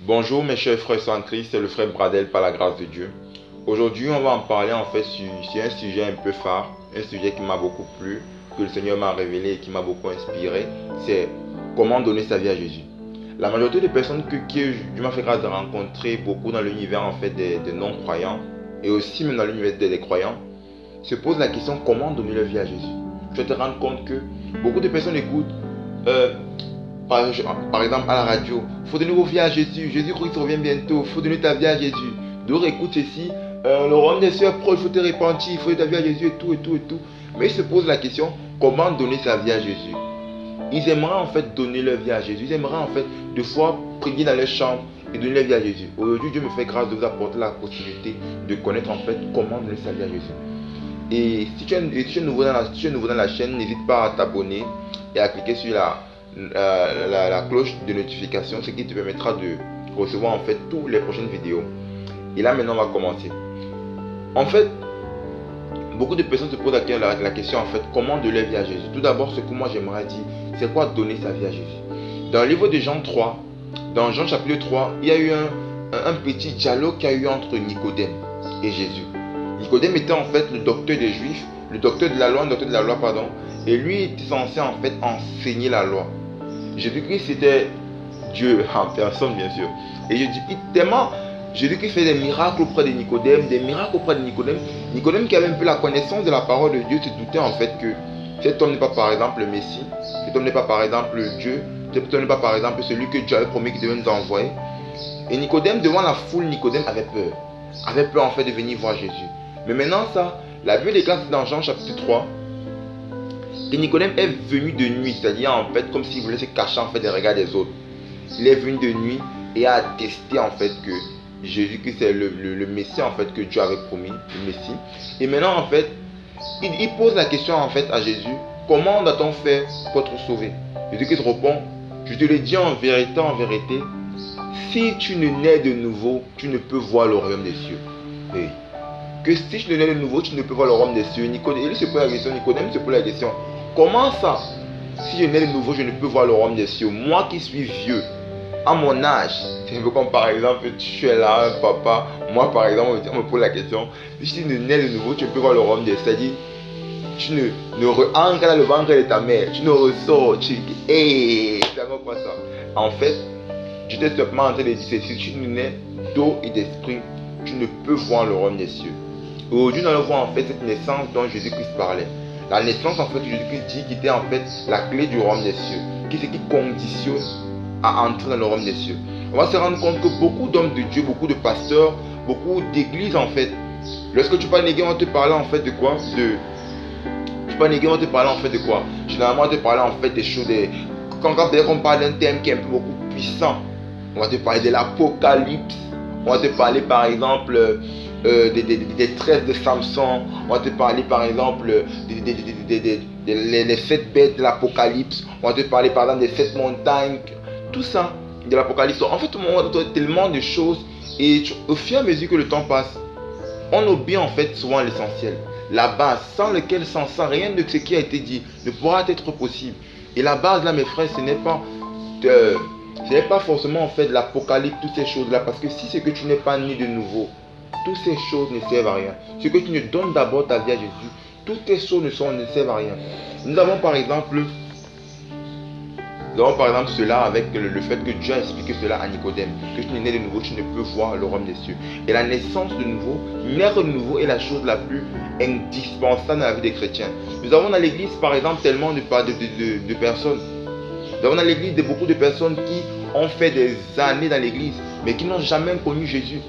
Bonjour mes chers frères en Christ, c'est le frère Bradel par la grâce de Dieu. Aujourd'hui, on va en parler en fait sur un sujet un peu phare, un sujet qui m'a beaucoup plu, que le Seigneur m'a révélé et qui m'a beaucoup inspiré. C'est comment donner sa vie à Jésus. La majorité des personnes que Dieu m'a fait grâce de rencontrer, beaucoup dans l'univers en fait des non-croyants et aussi même dans l'univers des croyants, se posent la question comment donner leur vie à Jésus. Je te rends compte que beaucoup de personnes écoutent par exemple à la radio, il faut donner vos vies à Jésus, Jésus-Christ revient bientôt, il faut donner ta vie à Jésus. D'autres écoutent ceci, le royaume des cieux est proche, il faut te repentir, il faut donner ta vie à Jésus et tout et tout et tout. Mais ils se posent la question, comment donner sa vie à Jésus? Ils aimeraient en fait donner leur vie à Jésus, ils aimeraient en fait de fois prier dans leur chambre et donner leur vie à Jésus. Aujourd'hui, Dieu me fait grâce de vous apporter la possibilité de connaître en fait comment donner sa vie à Jésus. Et si tu es nouveau dans la chaîne, n'hésite pas à t'abonner et à cliquer sur la cloche de notification, ce qui te permettra de recevoir en fait toutes les prochaines vidéos. Et là maintenant on va commencer. En fait, beaucoup de personnes se posent la question en fait comment donner la vie à Jésus. Tout d'abord, ce que moi j'aimerais dire, c'est quoi donner sa vie à Jésus. Dans le livre de Jean 3, dans Jean chapitre 3, il y a eu un petit dialogue qui a eu entre Nicodème et Jésus. Nicodème était en fait le docteur des Juifs, le docteur de la loi, pardon, et lui était censé en fait enseigner la loi. Jésus-Christ c'était Dieu en personne bien sûr. Et Jésus-Christ fait des miracles auprès de Nicodème, Nicodème qui avait un peu la connaissance de la parole de Dieu se doutait en fait que cet homme n'est pas par exemple le Messie, cet homme n'est pas par exemple Dieu, cet homme n'est pas par exemple celui que Dieu avait promis qu'il devait nous envoyer. Et Nicodème, devant la foule, Nicodème avait peur en fait de venir voir Jésus. Mais maintenant ça, la Bible déclare dans Jean chapitre 3, et Nicodème est venu de nuit, c'est-à-dire en fait comme s'il voulait se cacher en fait des regards des autres. Il est venu de nuit et a attesté en fait que Jésus-Christ c'est le Messie en fait que Dieu avait promis, le Messie. Et maintenant en fait, il pose la question en fait à Jésus, comment doit-on faire pour être sauvé? Jésus-Christ répond, je te le dis en vérité, si tu ne nais de nouveau, tu ne peux voir le royaume des cieux. Et que si tu ne nais de nouveau, tu ne peux voir le royaume des cieux. Nicodème se pose la question, comment ça? Si je nais de nouveau, je ne peux voir le royaume des cieux. Moi qui suis vieux, à mon âge, c'est un peu comme par exemple, tu es là, un papa. Moi par exemple, on me pose la question, si tu ne nais de nouveau, tu ne peux voir le royaume des cieux. C'est-à-dire, tu ne re-entres dans le ventre de ta mère, tu ne ressors, tu dis, hey, c'est encore quoi ça? En fait, je t'ai simplement en train de dire, si tu ne nais d'eau et d'esprit, tu ne peux voir le royaume des cieux. Aujourd'hui, nous allons voir en fait cette naissance dont Jésus-Christ parlait. La naissance en fait, Jésus-Christ dit qu'il était en fait la clé du royaume des cieux. Qui c'est qui conditionne à entrer dans le royaume des cieux. On va se rendre compte que beaucoup d'hommes de Dieu, beaucoup de pasteurs, beaucoup d'églises en fait, lorsque tu parles néguer, on te parle en fait de quoi? Généralement, on te parle en fait des choses, quand on parle d'un thème qui est un peu beaucoup puissant, on va te parler de l'Apocalypse, on va te parler par exemple des tresses de Samson, on va te parler par exemple des 7 bêtes de l'Apocalypse, on va te parler par exemple des 7 montagnes, tout ça de l'Apocalypse. En fait, on va te parler tellement de choses et au fur et à mesure que le temps passe, on oublie en fait souvent l'essentiel. La base, sans rien de ce qui a été dit ne pourra être possible. Et la base là mes frères, ce n'est pas forcément en fait l'Apocalypse, toutes ces choses là, parce que si c'est que tu n'es pas né de nouveau, toutes ces choses ne servent à rien. Ce que tu ne donnes d'abord ta vie à Jésus, toutes ces choses ne servent à rien. Nous avons par exemple cela avec le fait que Dieu a expliqué cela à Nicodème, que tu n'es né de nouveau, tu ne peux voir le royaume des cieux. Et la naissance de nouveau, naître de nouveau est la chose la plus indispensable dans la vie des chrétiens. Nous avons dans l'église par exemple tellement de personnes. Nous avons dans l'église beaucoup de personnes qui ont fait des années dans l'église, mais qui n'ont jamais connu Jésus.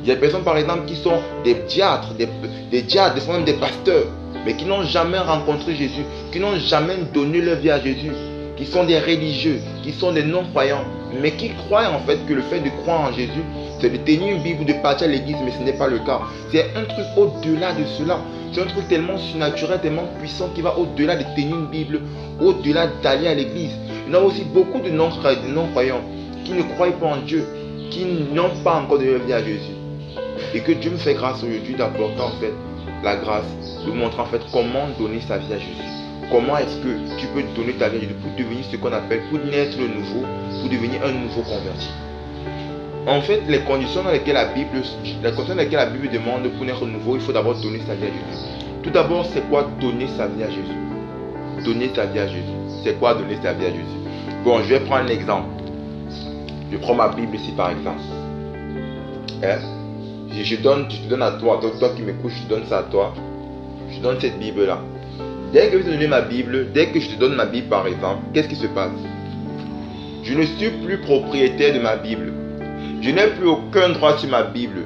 Il y a des personnes par exemple qui sont des diacres, des fois même des pasteurs, mais qui n'ont jamais rencontré Jésus, qui n'ont jamais donné leur vie à Jésus, qui sont des religieux, qui sont des non-croyants, mais qui croient en fait que le fait de croire en Jésus, c'est de tenir une Bible ou de partir à l'église, mais ce n'est pas le cas. C'est un truc au-delà de cela. C'est un truc tellement surnaturel, tellement puissant qui va au-delà de tenir une Bible, au-delà d'aller à l'église. Il y en a aussi beaucoup de non-croyants qui ne croient pas en Dieu, qui n'ont pas encore donné leur vie à Jésus. Et que Dieu me fait grâce aujourd'hui d'apporter en fait la grâce, de montrer en fait comment donner sa vie à Jésus. Comment est-ce que tu peux donner ta vie à Jésus pour devenir ce qu'on appelle, pour naître de nouveau, pour devenir un nouveau converti. En fait, les conditions dans lesquelles la Bible demande pour naître nouveau, il faut d'abord donner sa vie à Jésus. Tout d'abord, c'est quoi donner sa vie à Jésus? Donner sa vie à Jésus. C'est quoi donner sa vie à Jésus? Bon, je vais prendre un exemple. Je prends ma Bible ici par exemple. Je te donne à toi, toi qui m'écoutes, je te donne ça à toi. Je te donne cette Bible-là. Dès que je te donne ma Bible, dès que je te donne ma Bible par exemple, qu'est-ce qui se passe? Je ne suis plus propriétaire de ma Bible. Je n'ai plus aucun droit sur ma Bible.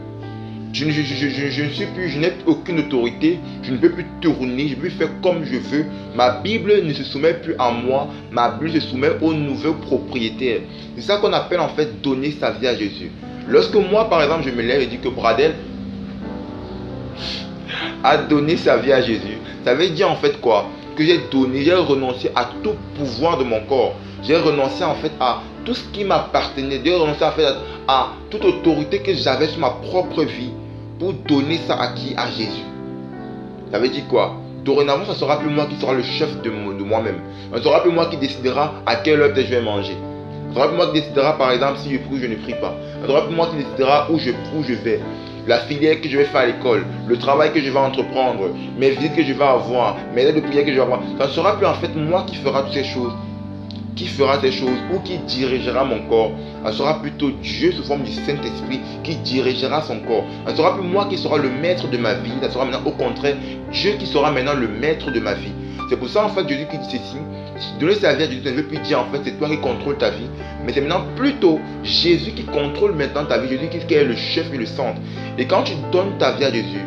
Je n'ai aucune autorité. Je ne peux plus tourner. Je peux faire comme je veux. Ma Bible ne se soumet plus à moi. Ma Bible se soumet au nouveau propriétaire. C'est ça qu'on appelle en fait donner sa vie à Jésus. Lorsque moi par exemple je me lève et dis que Bradel a donné sa vie à Jésus, ça veut dire en fait quoi? Que j'ai donné, j'ai renoncé à tout pouvoir de mon corps. J'ai renoncé en fait à tout ce qui m'appartenait. J'ai renoncé en fait à toute autorité que j'avais sur ma propre vie pour donner ça à qui? À Jésus. Ça veut dire quoi? Dorénavant, ça ne sera plus moi qui sera le chef de moi-même. Ce ne sera plus moi qui décidera à quelle heure je vais manger. Ce ne sera plus moi qui décidera par exemple si je prie ou je ne prie pas. Ce ne sera plus moi qui décidera où je vais. La filière que je vais faire à l'école, le travail que je vais entreprendre, mes visites que je vais avoir, mes aides de prière que je vais avoir. Ça ne sera plus en fait moi qui fera toutes ces choses. Qui fera ces choses ou qui dirigera mon corps. Ce sera plutôt Dieu sous forme du Saint-Esprit qui dirigera son corps. Ce ne sera plus moi qui sera le maître de ma vie. Ça sera maintenant au contraire Dieu qui sera maintenant le maître de ma vie. C'est pour ça en fait Jésus qui dit ceci. Donner sa vie à Jésus, ça ne veut plus dire en fait c'est toi qui contrôle ta vie. Mais c'est maintenant plutôt Jésus qui contrôle maintenant ta vie. Jésus qui est le chef et le centre. Et quand tu donnes ta vie à Jésus,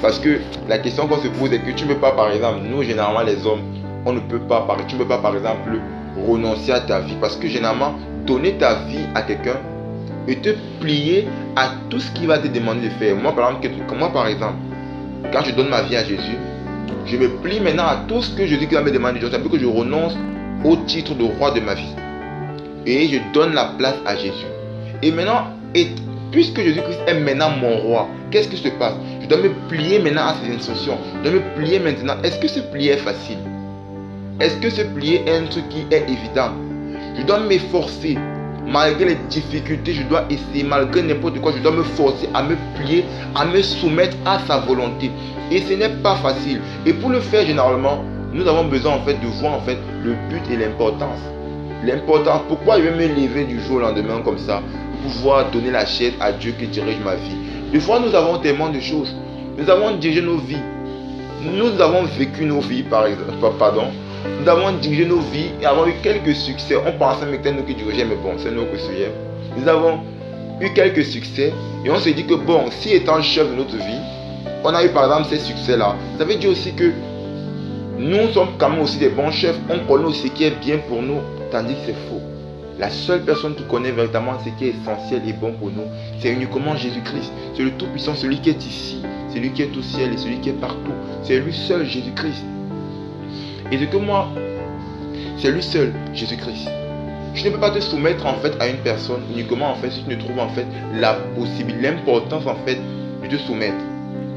parce que la question qu'on se pose est que tu ne peux pas par exemple, nous généralement les hommes, tu ne peux pas par exemple renoncer à ta vie parce que généralement donner ta vie à quelqu'un et te plier à tout ce qu'il va te demander de faire. Moi par exemple, quand je donne ma vie à Jésus, je me plie maintenant à tout ce que Jésus va me demander. Ça veut dire que je renonce au titre de roi de ma vie et je donne la place à Jésus. Et maintenant, puisque Jésus-Christ est maintenant mon roi, qu'est-ce qui se passe? Je dois me plier maintenant à ses instructions. Je dois me plier maintenant. Est-ce que ce plier est facile? Est-ce que ce plier est un truc qui est évident? Je dois m'efforcer. Malgré les difficultés, je dois essayer. Malgré n'importe quoi, je dois me forcer à me plier, à me soumettre à sa volonté. Et ce n'est pas facile. Et pour le faire, généralement, nous avons besoin en fait de voir en fait le but et l'importance. L'importance, pourquoi je vais me lever du jour au lendemain comme ça, pour pouvoir donner la chaise à Dieu qui dirige ma vie. Des fois, nous avons tellement de choses. Nous avons dirigé nos vies. Nous avons vécu nos vies, Nous avons dirigé nos vies et avons eu quelques succès. On pensait que c'était nous qui dirigeons, mais bon, c'est nous qui suivions. Nous avons eu quelques succès et on s'est dit que bon, si étant chef de notre vie, on a eu par exemple ces succès-là, ça veut dire aussi que nous sommes quand même aussi des bons chefs. On connaît aussi ce qui est bien pour nous, tandis que c'est faux. La seule personne qui connaît véritablement ce qui est essentiel et bon pour nous, c'est uniquement Jésus-Christ. C'est le Tout-Puissant, celui qui est ici, celui qui est au ciel et celui qui est partout. C'est lui seul, Jésus-Christ. Et c'est que moi, c'est lui seul, Jésus-Christ. Je ne peux pas te soumettre en fait à une personne uniquement en fait si tu ne trouves en fait la possibilité, l'importance en fait de te soumettre.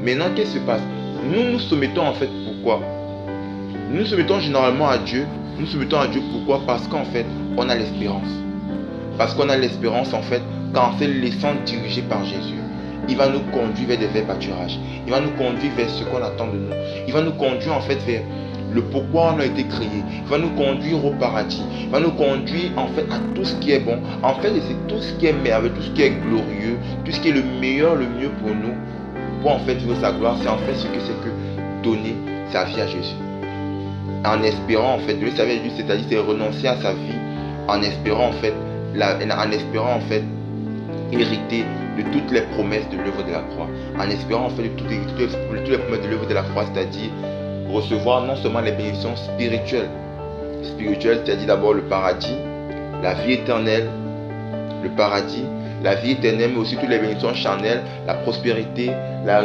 Maintenant, qu'est-ce qui se passe? Nous nous soumettons en fait pourquoi? Nous nous soumettons généralement à Dieu. Nous nous soumettons à Dieu pourquoi? Parce qu'en fait, on a l'espérance. Parce qu'on a l'espérance en fait qu'en se laissant diriger par Jésus, il va nous conduire vers des verts pâturages. Il va nous conduire vers ce qu'on attend de nous. Il va nous conduire en fait vers le pourquoi on a été créé. Il va nous conduire au paradis. Il va nous conduire en fait à tout ce qui est bon. En fait, c'est tout ce qui est merveilleux, tout ce qui est glorieux, tout ce qui est le meilleur, le mieux pour nous. Pour en fait vivre sa gloire, c'est en fait ce que c'est que donner sa vie à Jésus. En espérant en fait, donner sa vie à Jésus, c'est-à-dire c'est renoncer à sa vie, en espérant en fait, hériter de toutes les promesses de l'œuvre de la croix. En espérant en fait de toutes les promesses de l'œuvre de la croix, c'est-à-dire recevoir non seulement les bénédictions spirituelles, c'est-à-dire d'abord le paradis, la vie éternelle, le paradis, la vie éternelle, mais aussi toutes les bénédictions charnelles, la prospérité, la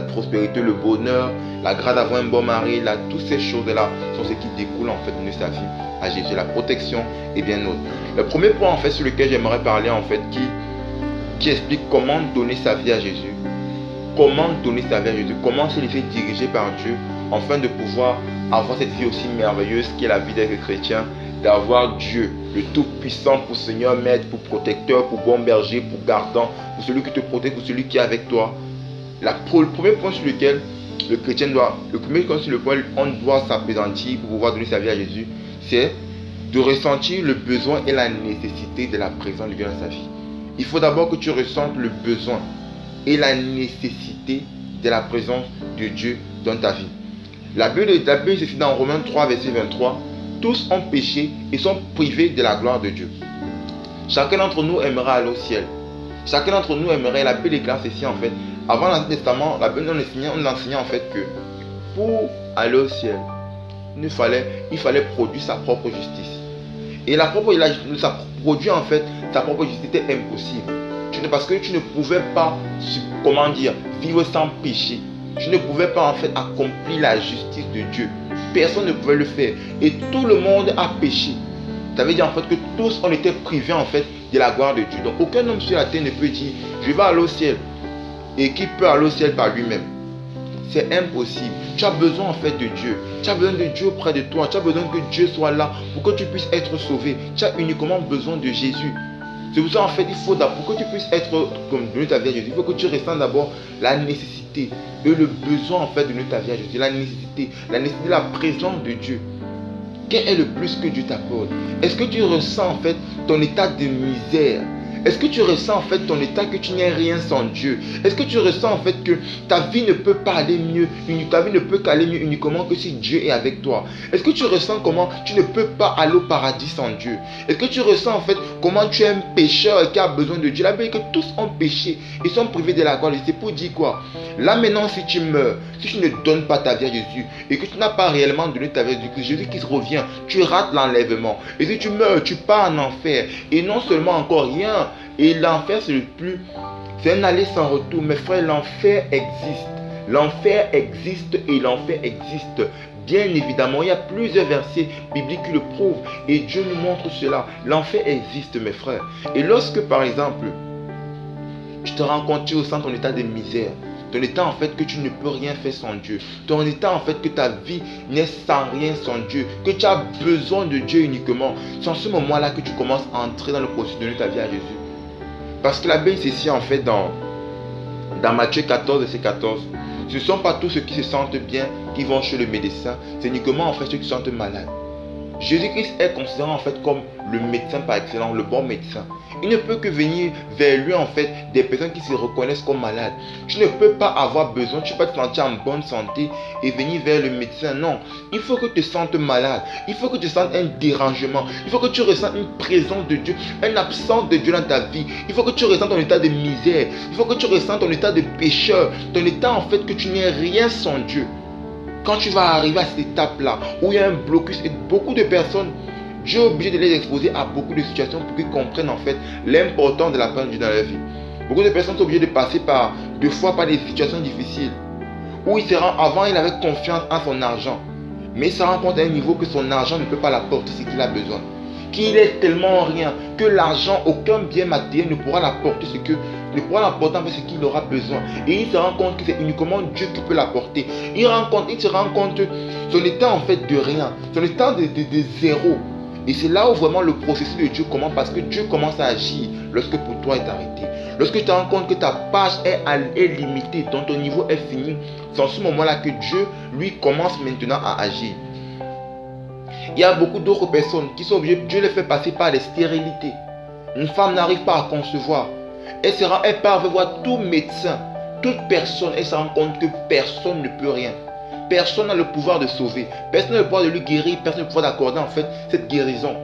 prospérité, le bonheur, la grâce d'avoir un bon mari, toutes ces choses-là sont ce qui découlent en fait de sa vie à Jésus, la protection et bien d'autres. Le premier point en fait sur lequel j'aimerais parler en fait qui explique comment donner sa vie à Jésus, comment se laisser diriger par Dieu afin de pouvoir avoir cette vie aussi merveilleuse qui est la vie d'être chrétien, d'avoir Dieu, le Tout-Puissant, pour Seigneur, Maître, pour protecteur, pour bon berger, pour gardant, pour celui qui te protège, pour celui qui est avec toi. Le premier point sur lequel le chrétien le premier point sur lequel on doit s'appesantir pour pouvoir donner sa vie à Jésus, c'est de ressentir le besoin et la nécessité de la présence de Dieu dans sa vie. Il faut d'abord que tu ressentes le besoin et la nécessité de la présence de Dieu dans ta vie. La Bible c'est dans Romains 3, verset 23. Tous ont péché et sont privés de la gloire de Dieu. Chacun d'entre nous aimerait aller au ciel. Chacun d'entre nous aimerait, la Bible déclare ceci en fait. Avant l'Ancien Testament, la Bible on enseignait en fait que pour aller au ciel, il fallait produire sa propre justice. Et ça produit en fait sa propre justice était impossible. Parce que tu ne pouvais pas, comment dire, vivre sans péché. Tu ne pouvais pas en fait accomplir la justice de Dieu. Personne ne pouvait le faire. Et tout le monde a péché. Ça veut dire en fait que tous on était privés en fait de la gloire de Dieu. Donc aucun homme sur la terre ne peut dire je vais aller au ciel. Et qui peut aller au ciel par lui-même? C'est impossible. Tu as besoin en fait de Dieu. Tu as besoin de Dieu auprès de toi. Tu as besoin que Dieu soit là pour que tu puisses être sauvé. Tu as uniquement besoin de Jésus. C'est pour ça en fait il faut d'abord, pour que tu puisses être comme donner ta vie à Jésus, il faut que tu ressentes d'abord la nécessité et le besoin en fait de donner ta vie à Jésus. La nécessité de la présence de Dieu. Quel est le plus que Dieu t'apporte? Est-ce que tu ressens en fait ton état de misère? Est-ce que tu ressens en fait ton état que tu n'es rien sans Dieu? Est-ce que tu ressens en fait que ta vie ne peut pas aller mieux, ta vie ne peut qu'aller mieux uniquement que si Dieu est avec toi? Est-ce que tu ressens comment tu ne peux pas aller au paradis sans Dieu? Est-ce que tu ressens en fait comment tu es un pécheur qui a besoin de Dieu? La Bible dit que tous ont péché et sont privés de la gloire. C'est pour dire quoi? Là maintenant si tu meurs, si tu ne donnes pas ta vie à Jésus et que tu n'as pas réellement donné ta vie à Jésus, Jésus qui revient, tu rates l'enlèvement. Et si tu meurs, tu pars en enfer. Et non seulement encore rien. Et l'enfer c'est un aller sans retour. Mes frères, l'enfer existe. L'enfer existe et l'enfer existe. Bien évidemment, il y a plusieurs versets bibliques qui le prouvent. Et Dieu nous montre cela. L'enfer existe, mes frères. Et lorsque, par exemple, tu te rends compte, tu ressens ton état de misère, ton état en fait que tu ne peux rien faire sans Dieu, ton état en fait que ta vie n'est sans rien sans Dieu, que tu as besoin de Dieu uniquement, c'est en ce moment-là que tu commences à entrer dans le processus de donner ta vie à Jésus. Parce que la Bible c'est ici en fait dans Matthieu 14 verset 14. Ce ne sont pas tous ceux qui se sentent bien qui vont chez le médecin, c'est uniquement en fait ceux qui se sentent malades. Jésus-Christ est considéré en fait comme le médecin par excellence, le bon médecin. Il ne peut que venir vers lui en fait des personnes qui se reconnaissent comme malades. Tu ne peux pas avoir besoin, tu ne peux pas te sentir en bonne santé et venir vers le médecin. Non, il faut que tu te sentes malade. Il faut que tu sentes un dérangement. Il faut que tu ressentes une présence de Dieu, une absence de Dieu dans ta vie. Il faut que tu ressentes ton état de misère. Il faut que tu ressentes ton état de pécheur. Ton état en fait que tu n'es rien sans Dieu. Quand tu vas arriver à cette étape-là, où il y a un blocus et beaucoup de personnes, Dieu est obligé de les exposer à beaucoup de situations pour qu'ils comprennent en fait l'importance de la présence de Dieu dans leur vie. Beaucoup de personnes sont obligées de passer deux fois par des situations difficiles, où avant il avait confiance en son argent, mais il se rend compte à un niveau que son argent ne peut pas l'apporter ce qu'il a besoin. Qu'il est tellement rien que l'argent, aucun bien matériel ne pourra l'apporter ne pourra l'apporter en fait ce qu'il aura besoin. Et il se rend compte que c'est uniquement Dieu qui peut l'apporter. Il se rend compte son état en fait de rien, son état de zéro. Et c'est là où vraiment le processus de Dieu commence, parce que Dieu commence à agir lorsque pour toi est arrêté. Lorsque tu te rends compte que ta page est limitée, dont ton niveau est fini, c'est en ce moment-là que Dieu, lui, commence maintenant à agir. Il y a beaucoup d'autres personnes qui sont obligées, Dieu les fait passer par les stérilités. Une femme n'arrive pas à concevoir. Elle part voir tout médecin, toute personne, elle se rend compte que personne ne peut rien. Personne n'a le pouvoir de sauver. Personne n'a le pouvoir de lui guérir. Personne n'a le pouvoir d'accorder en fait cette guérison.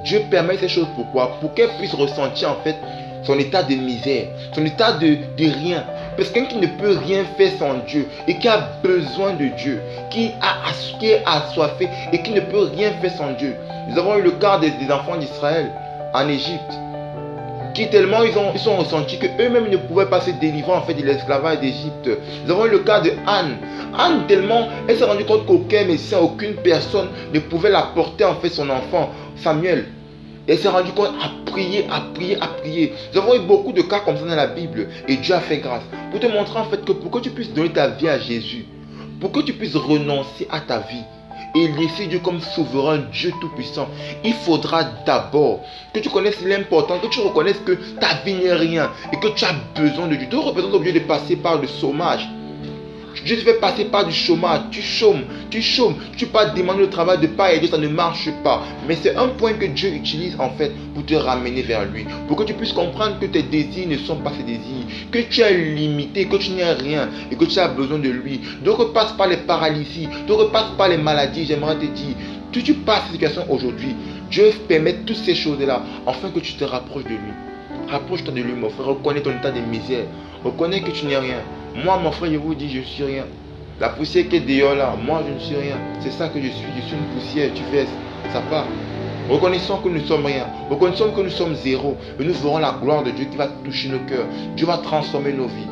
Dieu permet ces choses pourquoi? Pour qu'elle puisse ressentir en fait son état de misère, son état de rien. Parce que quelqu'un qui ne peut rien faire sans Dieu et qui a besoin de Dieu, qui est assoiffé et qui ne peut rien faire sans Dieu. Nous avons eu le cas des enfants d'Israël en Égypte, qui tellement ils sont ressentis qu'eux-mêmes ne pouvaient pas se délivrer en fait de l'esclavage d'Égypte. Nous avons eu le cas de Anne. Anne tellement, elle s'est rendue compte qu'aucun médecin, aucune personne ne pouvait la porter en fait son enfant, Samuel. Et elle s'est rendue compte à prier. Nous avons eu beaucoup de cas comme ça dans la Bible. Et Dieu a fait grâce. Pour te montrer en fait que pour que tu puisses donner ta vie à Jésus, pour que tu puisses renoncer à ta vie, et laisser Dieu comme souverain, Dieu tout-puissant, il faudra d'abord que tu connaisses l'important, que tu reconnaisses que ta vie n'est rien et que tu as besoin de Dieu. Tu ne représentes obligé de passer par le chômage. Dieu te fait passer par du chômage, tu chômes, tu pas demander le travail de pas aider, ça ne marche pas. Mais c'est un point que Dieu utilise en fait pour te ramener vers lui, pour que tu puisses comprendre que tes désirs ne sont pas ses désirs, que tu es limité, que tu n'es rien et que tu as besoin de lui. Ne repasse pas les paralysies, ne repasse pas les maladies, j'aimerais te dire. Tu passes cette situation aujourd'hui, Dieu permet toutes ces choses-là afin que tu te rapproches de lui. Rapproche-toi de lui, mon frère, reconnais ton état de misère, reconnais que tu n'es rien. Moi, mon frère, je vous dis, je ne suis rien. La poussière qui est dehors là, moi, je ne suis rien. C'est ça que je suis une poussière, tu fais, ça part. Reconnaissons que nous ne sommes rien. Reconnaissons que nous sommes zéro. Et nous verrons la gloire de Dieu qui va toucher nos cœurs. Dieu va transformer nos vies.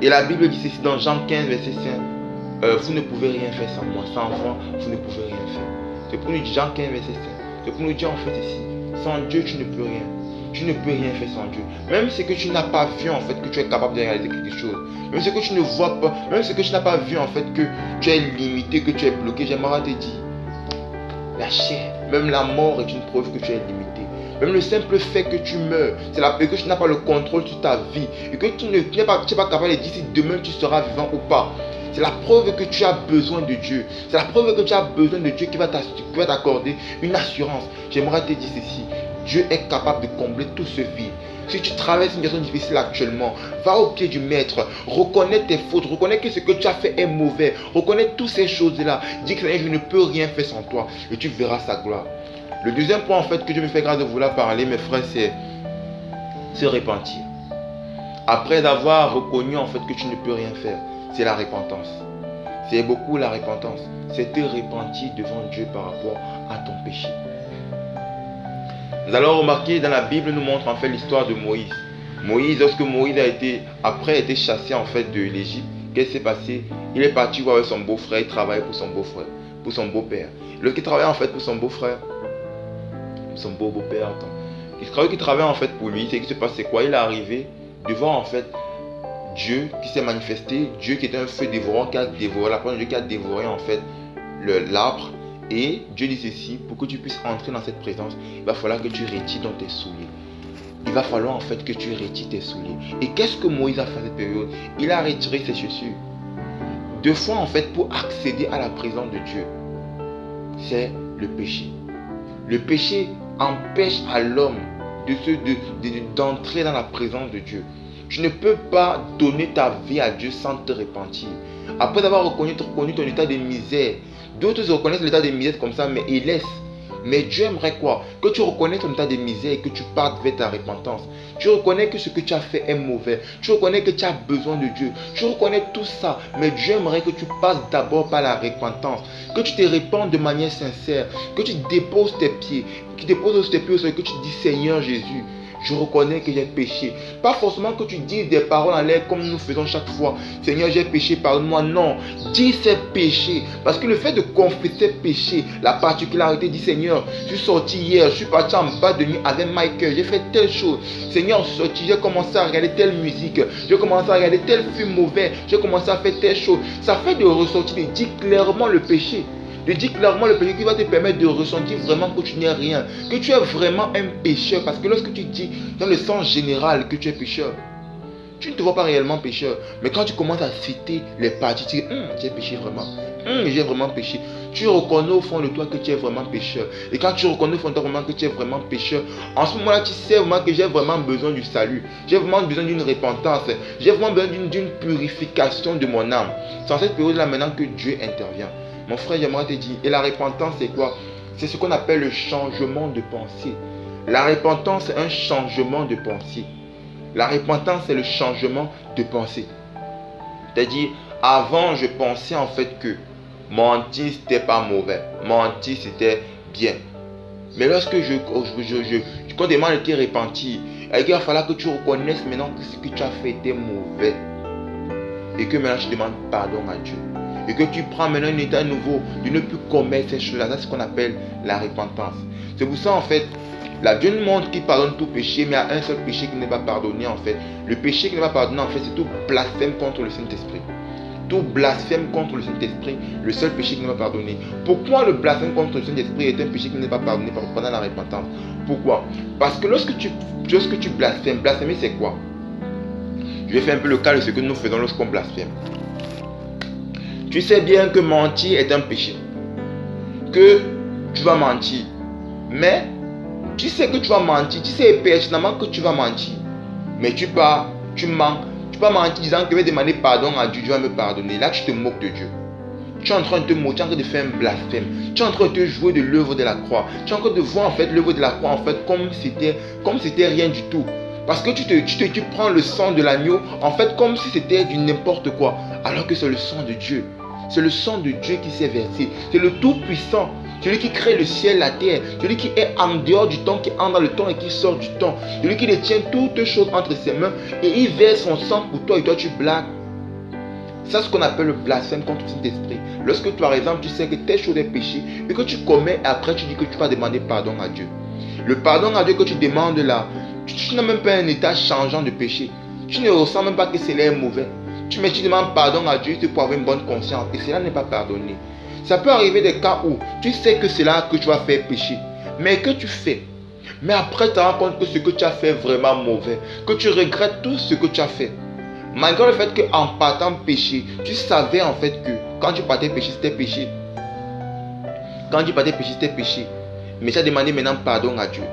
Et la Bible dit ceci dans Jean 15, verset 5. Vous ne pouvez rien faire sans moi. Sans moi, vous ne pouvez rien faire. C'est pour nous dire Jean 15, verset 5. C'est pour nous dire en fait ceci. Sans Dieu, tu ne peux rien. Tu ne peux rien faire sans Dieu. Même ce que tu n'as pas vu en fait que tu es capable de réaliser quelque chose. Même ce que tu ne vois pas. Même ce que tu n'as pas vu en fait que tu es limité, que tu es bloqué. J'aimerais te dire. La chair, même la mort est une preuve que tu es limité. Même le simple fait que tu meurs, c'est la preuve que tu n'as pas le contrôle sur ta vie. Et que tu n'es pas capable de dire si demain tu seras vivant ou pas. C'est la preuve que tu as besoin de Dieu. C'est la preuve que tu as besoin de Dieu qui va t'accorder une assurance. J'aimerais te dire ceci. Dieu est capable de combler tout ce vide. Si tu traverses une situation difficile actuellement, va au pied du maître, reconnais tes fautes, reconnais que ce que tu as fait est mauvais, reconnais toutes ces choses-là. Dis que Seigneur, je ne peux rien faire sans toi et tu verras sa gloire. Le deuxième point en fait que Dieu me fait grâce de vouloir parler, mes frères, c'est se repentir. Après avoir reconnu en fait que tu ne peux rien faire, c'est la repentance. C'est beaucoup la repentance. C'est te repentir devant Dieu par rapport à ton péché. Nous allons remarquer dans la Bible nous montre en fait l'histoire de Moïse. Moïse, lorsque Moïse a été chassé en fait de l'Égypte, qu'est-ce qui s'est passé? Il est parti voir son beau-frère, il travaillait pour son beau-frère, pour son beau-père. Lorsqu'il travaillait en fait pour son beau-frère, son beau-père, il travaillait en fait pour lui, c'est qui se passait quoi? Il est arrivé devant en fait Dieu qui s'est manifesté, Dieu qui était un feu dévorant, qui a dévoré, la parole de Dieu qui a dévoré en fait l'arbre. Et Dieu dit ceci, pour que tu puisses entrer dans cette présence, il va falloir que tu retires dans tes souliers. Il va falloir en fait que tu retires tes souliers. Et qu'est-ce que Moïse a fait à cette période? Il a retiré ses chaussures. Deux fois en fait pour accéder à la présence de Dieu. C'est le péché. Le péché empêche à l'homme d'entrer dans la présence de Dieu. Tu ne peux pas donner ta vie à Dieu sans te repentir. Après avoir reconnu ton état de misère, d'autres reconnaissent l'état de misère comme ça, mais ils laissent. Mais Dieu aimerait quoi? Que tu reconnaisses ton état de misère et que tu partes vers ta repentance. Tu reconnais que ce que tu as fait est mauvais. Tu reconnais que tu as besoin de Dieu. Tu reconnais tout ça. Mais Dieu aimerait que tu passes d'abord par la repentance. Que tu te répandes de manière sincère. Que tu déposes tes pieds. Que tu déposes tes pieds au sol. Que tu dis Seigneur Jésus, je reconnais que j'ai péché. Pas forcément que tu dises des paroles en l'air comme nous faisons chaque fois. Seigneur, j'ai péché, pardonne-moi. Non, dis ces péchés. Parce que le fait de confesser péché, la particularité dit Seigneur, je suis sorti hier, je suis parti en bas de nuit avec Michael, j'ai fait telle chose. Seigneur, je suis sorti, j'ai commencé à regarder telle musique, j'ai commencé à regarder tel film mauvais, j'ai commencé à faire telle chose. Ça fait de ressortir, de dire clairement le péché. De dire clairement le péché qui va te permettre de ressentir vraiment que tu n'es rien, que tu es vraiment un pécheur. Parce que lorsque tu dis dans le sens général que tu es pécheur, tu ne te vois pas réellement pécheur. Mais quand tu commences à citer les parties, tu dis j'ai péché vraiment. J'ai vraiment péché. Tu reconnais au fond de toi que tu es vraiment pécheur. Et quand tu reconnais au fond de toi vraiment que tu es vraiment pécheur, en ce moment-là, tu sais vraiment que j'ai vraiment besoin du salut. J'ai vraiment besoin d'une repentance. J'ai vraiment besoin d'une purification de mon âme. C'est en cette période-là maintenant que Dieu intervient. Mon frère, j'aimerais te dire, et la repentance, c'est quoi? C'est ce qu'on appelle le changement de pensée. La repentance, c'est un changement de pensée. La repentance, c'est le changement de pensée. C'est-à-dire, avant, je pensais en fait que mentir, c'était pas mauvais. Mentir, c'était bien. Mais lorsque quand demande de te repentir, il va falloir que tu reconnaisses maintenant que ce que tu as fait était mauvais. Et que maintenant, tu demandes pardon à Dieu. Et que tu prends maintenant un état nouveau de ne plus commettre ces choses-là. C'est ce qu'on appelle la repentance. C'est pour ça en fait, la Dieu nous montre qu'il pardonne tout péché, mais il y a un seul péché qui n'est pas pardonné en fait. Le péché qui n'est pas pardonné en fait, c'est tout blasphème contre le Saint-Esprit. tout blasphème contre le Saint-Esprit, le seul péché qui n'est pas pardonné. Pourquoi le blasphème contre le Saint-Esprit est un péché qui n'est pas pardonné pendant la repentance? Pourquoi? Parce que lorsque tu blasphèmes, blasphémer c'est quoi? Je vais faire un peu le cas de ce que nous faisons lorsqu'on blasphème. Tu sais bien que mentir est un péché. Que tu vas mentir. Mais tu sais que tu vas mentir. Tu sais pertinemment que tu vas mentir. Mais tu mens. Tu vas mentir disant que je vais demander pardon à Dieu. Dieu va me pardonner. Là tu te moques de Dieu. Tu es en train de te moquer, tu es en train de faire un blasphème. Tu es en train de te jouer de l'œuvre de la croix. Tu es en train de voir en fait l'œuvre de la croix en fait comme c'était rien du tout. Parce que tu prends le sang de l'agneau en fait comme si c'était du n'importe quoi. Alors que c'est le sang de Dieu. C'est le sang de Dieu qui s'est versé. C'est le Tout-Puissant. Celui qui crée le ciel, la terre. Celui qui est en dehors du temps, qui entre dans le temps et qui sort du temps. Celui qui détient toutes choses entre ses mains. Et il verse son sang pour toi et toi tu blagues. C'est ce qu'on appelle le blasphème contre le Saint-Esprit. Lorsque par exemple tu sais que telle chose est péché et que tu commets et après tu dis que tu vas demander pardon à Dieu. Le pardon à Dieu que tu demandes là, tu n'as même pas un état changeant de péché. Tu ne ressens même pas que c'est là mauvais. Tu demandes pardon à Dieu pour avoir une bonne conscience et cela n'est pas pardonné. Ça peut arriver des cas où tu sais que c'est là que tu vas faire péché, mais que tu fais. Mais après tu te rends compte que ce que tu as fait est vraiment mauvais, que tu regrettes tout ce que tu as fait. Malgré le fait qu'en partant péché, tu savais en fait que quand tu partais péché, c'était péché. Quand tu partais péché, c'était péché. Mais tu as demandé maintenant pardon à Dieu.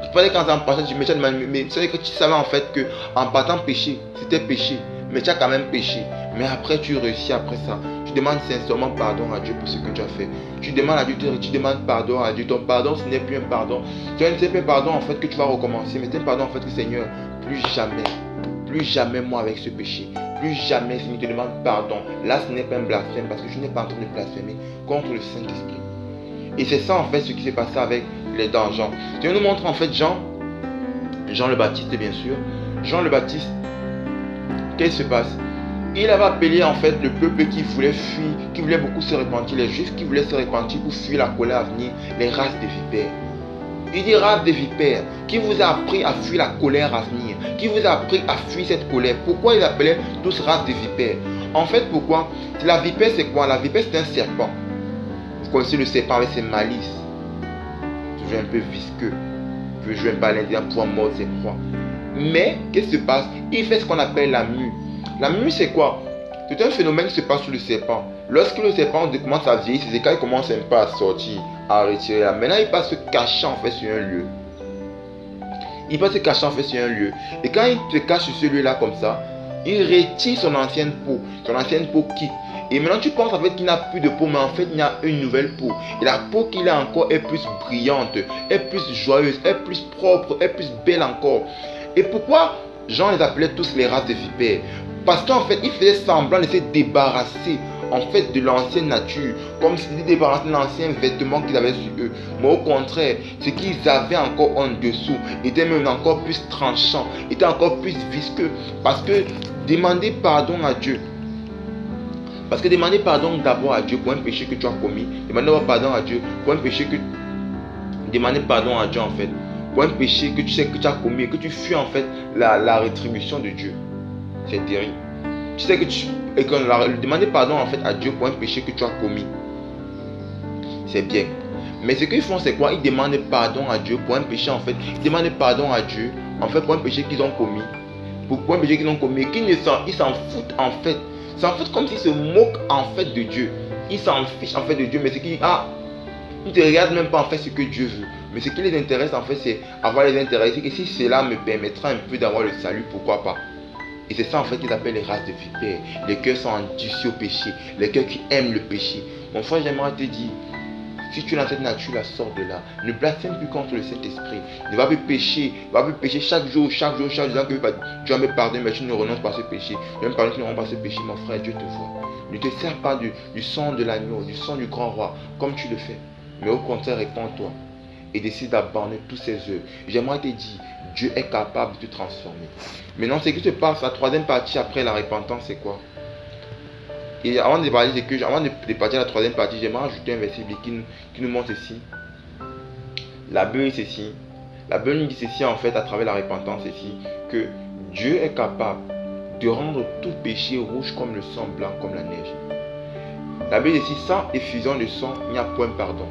Tu parlais quand tu en partant, mais tu as demandé, mais c'est que tu savais en fait que en partant péché, c'était péché. Mais tu as quand même péché. Mais après tu réussis après ça. Tu demandes sincèrement pardon à Dieu pour ce que tu as fait. Tu demandes à Dieu, tu demandes pardon à Dieu. Ton pardon, ce n'est plus un pardon. Tu ne sais pas pardon en fait que tu vas recommencer. Mais c'est un pardon en fait que Seigneur, plus jamais moi avec ce péché. Plus jamais Seigneur te demande pardon. Là ce n'est pas un blasphème parce que je n'ai pas en train de blasphémer contre le Saint-Esprit. Et c'est ça en fait ce qui s'est passé avec les dents Jean. Dieu nous montre en fait Jean le Baptiste bien sûr. Jean le Baptiste, qu'est-ce qui se passe? Il avait appelé en fait le peuple qui voulait fuir, qui voulait beaucoup se repentir, les juifs qui voulaient se repentir pour fuir la colère à venir, les races de vipères. Il dit race de vipères, qui vous a appris à fuir la colère à venir, qui vous a appris à fuir cette colère. Pourquoi il appelait tous race de vipères? En fait, pourquoi? La vipère c'est quoi? La vipère c'est un serpent. Vous connaissez le serpent avec ses malices, toujours un peu visqueux, peut jouer un peu à l'intérieur pour mordre ses proies. Mais qu'est-ce qui se passe? Il fait ce qu'on appelle la mue. La mue c'est quoi? C'est un phénomène qui se passe sur le serpent. Lorsque le serpent commence à vieillir, ses écailles commencent un peu à sortir, à retirer. Maintenant il passe se cacher en fait sur un lieu. Il passe se cacher en fait sur un lieu. Et quand il se cache sur ce lieu là comme ça, il retire son ancienne peau. Son ancienne peau quitte. Et maintenant tu penses en fait qu'il n'a plus de peau, mais en fait il y a une nouvelle peau. Et la peau qu'il a encore est plus brillante, est plus joyeuse, est plus propre, est plus belle encore. Et pourquoi Jean les appelait tous les races de vipères? Parce qu'en fait il faisait semblant de se débarrasser en fait de l'ancienne nature, comme s'ils débarrassaient de l'ancien vêtement qu'ils avaient sur eux. Mais au contraire, ce qu'ils avaient encore en dessous était même encore plus tranchant, était encore plus visqueux. Parce que demander pardon à Dieu, demander pardon d'abord à Dieu pour un péché que tu as commis, demander pardon à Dieu pour un péché que... Demander pardon à Dieu en fait, pour un péché que tu sais que tu as commis et que tu fuis en fait la rétribution de Dieu. C'est terrible. Tu sais que demander pardon en fait à Dieu pour un péché que tu as commis, c'est bien. Mais ce qu'ils font c'est quoi? Ils demandent pardon à Dieu pour un péché en fait. Ils demandent pardon à Dieu en fait pour un péché qu'ils ont commis. Pour un péché qu'ils ont commis. Ils s'en foutent en fait. Ils s'en foutent comme s'ils se moquent en fait de Dieu. Ils s'en fichent en fait de Dieu. Mais ce qui... ils ne regardent même pas en fait ce que Dieu veut. Mais ce qui les intéresse en fait c'est avoir les intérêts. Et si cela me permettra un peu d'avoir le salut, pourquoi pas? Et c'est ça en fait qu'ils appellent les races de vipères. Les cœurs sont endurcis au péché. Les cœurs qui aiment le péché. Mon frère, j'aimerais te dire, si tu es dans cette nature, la sors de là. Ne blasphème plus contre le Saint-Esprit. Ne va plus pécher. Va plus pécher chaque jour, disant que tu vas me pardonner, mais tu ne renonces pas à ce péché. Tu vas me pardonner, tu ne renonces pas à ce péché, mon frère, Dieu te voit. Ne te sers pas du sang de l'agneau, du sang du grand roi, comme tu le fais. Mais au contraire, répands-toi et décide d'abandonner tous ces œuvres. J'aimerais te dire, Dieu est capable de te transformer. Maintenant, ce qui se passe, la troisième partie après la repentance, c'est quoi? Et avant de parler à la troisième partie, j'aimerais ajouter un verset qui nous montre ceci. La Bible dit ceci. La Bible nous dit ceci en fait à travers la repentance ceci, que Dieu est capable de rendre tout péché rouge comme le sang, blanc comme la neige. La Bible dit, sans effusion de sang, il n'y a point pardon.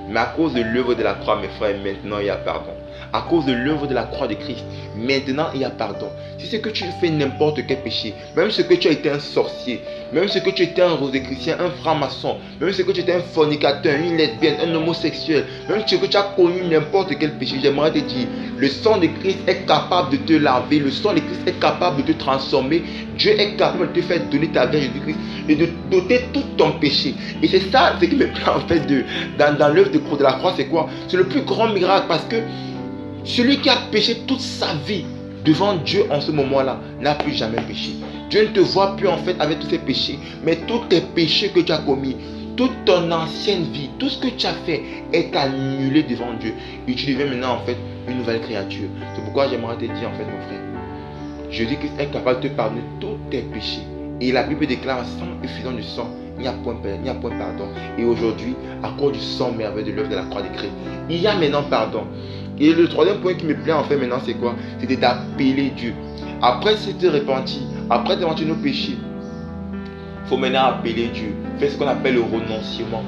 Mais à cause de l'œuvre de la croix, mes frères, maintenant il y a pardon. À cause de l'œuvre de la croix de Christ, maintenant il y a pardon. Si c'est que tu fais n'importe quel péché, même ce que tu as été un sorcier, même ce que tu étais un rosicrucien, un franc-maçon, même ce que tu étais un fornicateur, une lesbienne, un homosexuel, même ce que tu as connu n'importe quel péché, j'aimerais te dire, le sang de Christ est capable de te laver, le sang de Christ est capable de te transformer, Dieu est capable de te faire donner ta vie à Jésus-Christ et de doter tout ton péché. Et c'est ça ce qui me plaît en fait dans l'œuvre de la croix, c'est quoi? C'est le plus grand miracle parce que celui qui a péché toute sa vie devant Dieu en ce moment-là n'a plus jamais péché. Dieu ne te voit plus en fait avec tous ses péchés, mais tous tes péchés que tu as commis, toute ton ancienne vie, tout ce que tu as fait est annulé devant Dieu. Et tu deviens maintenant en fait une nouvelle créature. C'est pourquoi j'aimerais te dire en fait mon frère, Jésus-Christ est capable de te pardonner tous tes péchés. Et la Bible déclare sans effusion du sang, il n'y a point pardon. Et aujourd'hui, à cause du sang merveilleux de l'œuvre de la croix de Christ, il y a maintenant pardon. Et le troisième point qui me plaît en fait maintenant, c'est quoi? C'est d'appeler Dieu. Après s'être repenti, après t'avoir nos péchés, il faut maintenant appeler Dieu. Fais ce qu'on appelle le renoncement.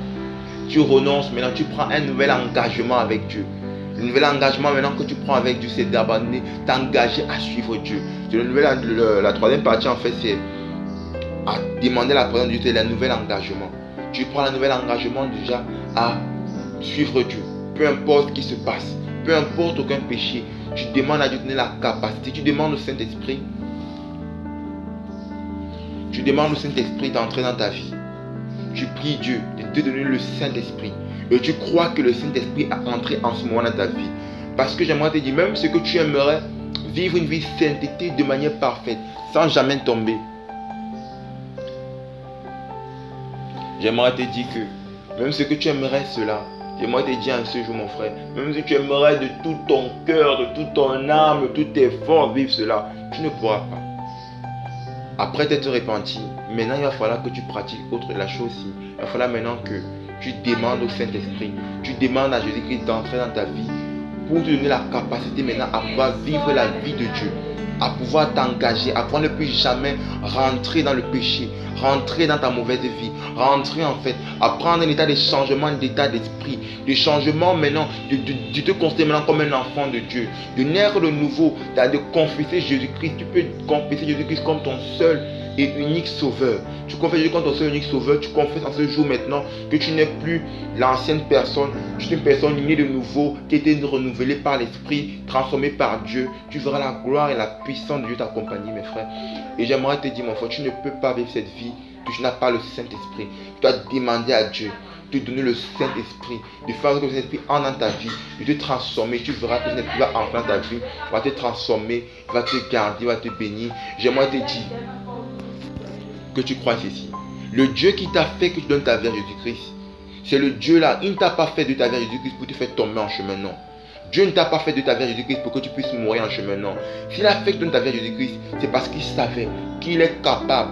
Tu renonces maintenant, tu prends un nouvel engagement avec Dieu. Le nouvel engagement maintenant que tu prends avec Dieu, c'est d'abandonner, t'engager à suivre Dieu. La troisième partie en fait, c'est à demander la présence de Dieu, c'est le nouvel engagement. Tu prends le nouvel engagement déjà à suivre Dieu. Peu importe ce qui se passe, peu importe aucun péché, tu demandes à Dieu de donner la capacité, tu demandes au Saint-Esprit. Tu demandes au Saint-Esprit d'entrer dans ta vie. Tu pries Dieu de te donner le Saint-Esprit. Et tu crois que le Saint-Esprit a entré en ce moment dans ta vie. Parce que j'aimerais te dire, même ce que tu aimerais, vivre une vie de sainteté de manière parfaite, sans jamais tomber. J'aimerais te dire que, même ce que tu aimerais cela, j'aimerais te dire en ce jour mon frère, même si tu aimerais de tout ton cœur, de toute ton âme, de toutes tes forces vivre cela, tu ne pourras pas. Après t'être repenti, maintenant il va falloir que tu pratiques la chose ci. Il va falloir maintenant que tu demandes au Saint-Esprit, tu demandes à Jésus-Christ d'entrer dans ta vie pour te donner la capacité maintenant à pouvoir vivre la vie de Dieu, à pouvoir t'engager, à pouvoir ne plus jamais rentrer dans le péché, rentrer dans ta mauvaise vie, rentrer en fait, à prendre un état de changement d'état d'esprit, de changement maintenant, de te considérer maintenant comme un enfant de Dieu, de naître de nouveau, de confesser Jésus-Christ. Tu peux confesser Jésus-Christ comme ton seul et unique sauveur. Tu confesses Jésus comme ton seul et unique sauveur. Tu confesses en ce jour maintenant que tu n'es plus l'ancienne personne. Tu es une personne née de nouveau, qui a été renouvelée par l'Esprit, transformée par Dieu. Tu verras la gloire et la puissance de Dieu t'accompagner, mes frères. Et j'aimerais te dire, mon frère, tu ne peux pas vivre cette vie que tu n'as pas le Saint-Esprit. Tu dois demander à Dieu de te donner le Saint-Esprit, de faire que le Saint-Esprit entre dans ta vie, de te transformer. Tu verras que le Saint-Esprit va entrer dans ta vie, va te transformer, va te garder, va te bénir. J'aimerais te dire que tu crois ceci. Le Dieu qui t'a fait que tu donnes ta vie à Jésus-Christ, c'est le Dieu là. Il ne t'a pas fait de ta vie à Jésus-Christ pour te faire tomber en chemin, non. Dieu ne t'a pas fait de ta vie à Jésus-Christ pour que tu puisses mourir en chemin, non. S'il a fait que tu donnes ta vie à Jésus-Christ, c'est parce qu'il savait qu'il est capable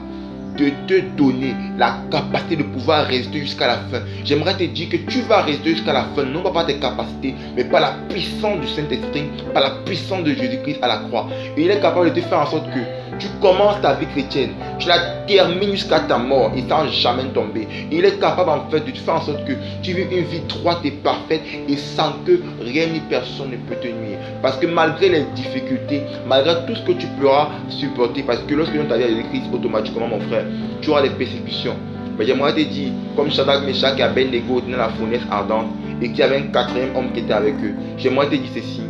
de te donner la capacité de pouvoir résister jusqu'à la fin. J'aimerais te dire que tu vas résister jusqu'à la fin, non pas par tes capacités, mais par la puissance du Saint-Esprit, par la puissance de Jésus-Christ à la croix. Et il est capable de te faire en sorte que tu commences ta vie chrétienne, tu la termines jusqu'à ta mort et sans jamais tomber. Et il est capable en fait de te faire en sorte que tu vives une vie droite et parfaite et sans que rien ni personne ne peut te nuire. Parce que malgré les difficultés, malgré tout ce que tu pourras supporter, parce que lorsque tu as vie à Jésus-Christ, automatiquement mon frère, tu auras des persécutions. Mais j'aimerais te dire, comme Shadrach, Meshach et Abednego étaient dans la fournaise ardente et qu'il y avait un quatrième homme qui était avec eux, j'aimerais te dire ceci,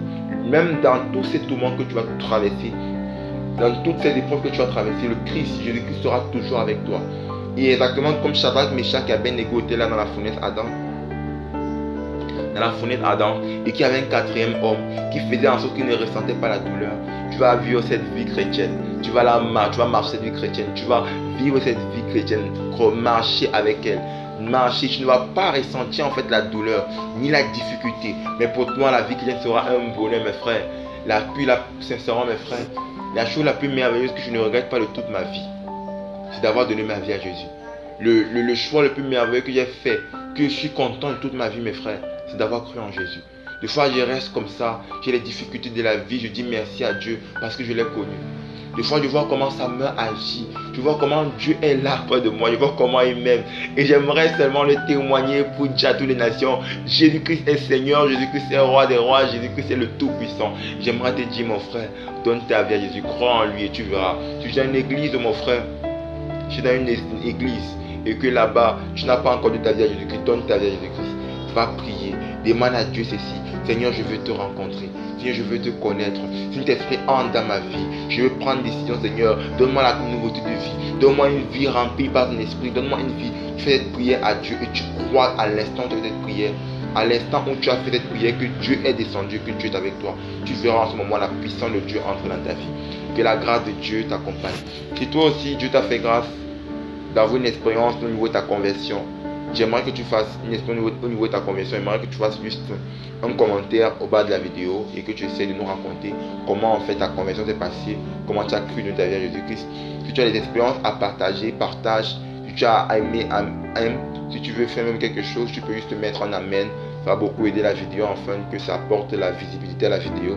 même dans tous ces tourments que tu vas traverser, dans toutes ces épreuves que tu vas traverser, le Christ, Jésus-Christ sera toujours avec toi. Et exactement comme Shadrach, Meshach et Abednego étaient là dans la fournaise ardente, et qu'il y avait un quatrième homme qui faisait en sorte qu'il ne ressentait pas la douleur. Tu vas vivre cette vie chrétienne, tu vas marcher cette vie chrétienne, tu vas vivre cette vie chrétienne, marcher avec elle. Marcher, tu ne vas pas ressentir en fait la douleur ni la difficulté, mais pour toi la vie chrétienne sera un bonheur, mes frères. Sincèrement mes frères, la chose la plus merveilleuse que je ne regrette pas de toute ma vie, c'est d'avoir donné ma vie à Jésus. Le choix le plus merveilleux que j'ai fait, que je suis content de toute ma vie, mes frères, c'est d'avoir cru en Jésus. Des fois, je reste comme ça. J'ai les difficultés de la vie. Je dis merci à Dieu parce que je l'ai connu. Des fois, je vois comment sa main agit. Je vois comment Dieu est là près de moi. Je vois comment il m'aime. Et j'aimerais seulement le témoigner pour dire à toutes les nations, Jésus-Christ est Seigneur, Jésus-Christ est Roi des rois, Jésus-Christ est le Tout-Puissant. J'aimerais te dire, mon frère, donne ta vie à Jésus. Crois en lui et tu verras. Tu es dans une église, mon frère. Tu es dans une église. Et que là-bas, tu n'as pas encore de ta vie à Jésus-Christ. Donne ta vie à Jésus-Christ. Va prier. Demande à Dieu ceci. Seigneur, je veux te rencontrer. Seigneur, je veux te connaître. Saint-Esprit, entre dans ma vie. Je veux prendre des décisions, Seigneur. Donne-moi la nouveauté de vie. Donne-moi une vie remplie par ton esprit. Donne-moi une vie. Tu fais cette prière à Dieu et tu crois à l'instant de cette prière. À l'instant où tu as fait cette prière, que Dieu est descendu, que Dieu est avec toi. Tu verras en ce moment la puissance de Dieu entrer dans ta vie. Que la grâce de Dieu t'accompagne. Si toi aussi, Dieu t'a fait grâce d'avoir une expérience au niveau de ta conversion, j'aimerais que tu fasses une expérience au niveau de ta conversion. J'aimerais que tu fasses juste un commentaire au bas de la vidéo et que tu essaies de nous raconter comment en fait ta conversion s'est passée, comment tu as cru de ta vie à Jésus-Christ. Si tu as des expériences à partager, partage. Si tu as aimé, aime. Si tu veux faire même quelque chose, tu peux juste te mettre en amen. Ça va beaucoup aider la vidéo afin que ça apporte la visibilité à la vidéo.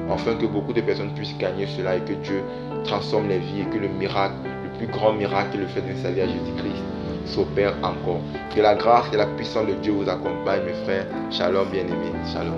Afin que beaucoup de personnes puissent gagner cela et que Dieu transforme les vies et que le miracle, le plus grand miracle, le fait de sa vie à Jésus-Christ, s'opère encore. Que la grâce et la puissance de Dieu vous accompagnent, mes frères. Shalom, bien-aimés. Shalom.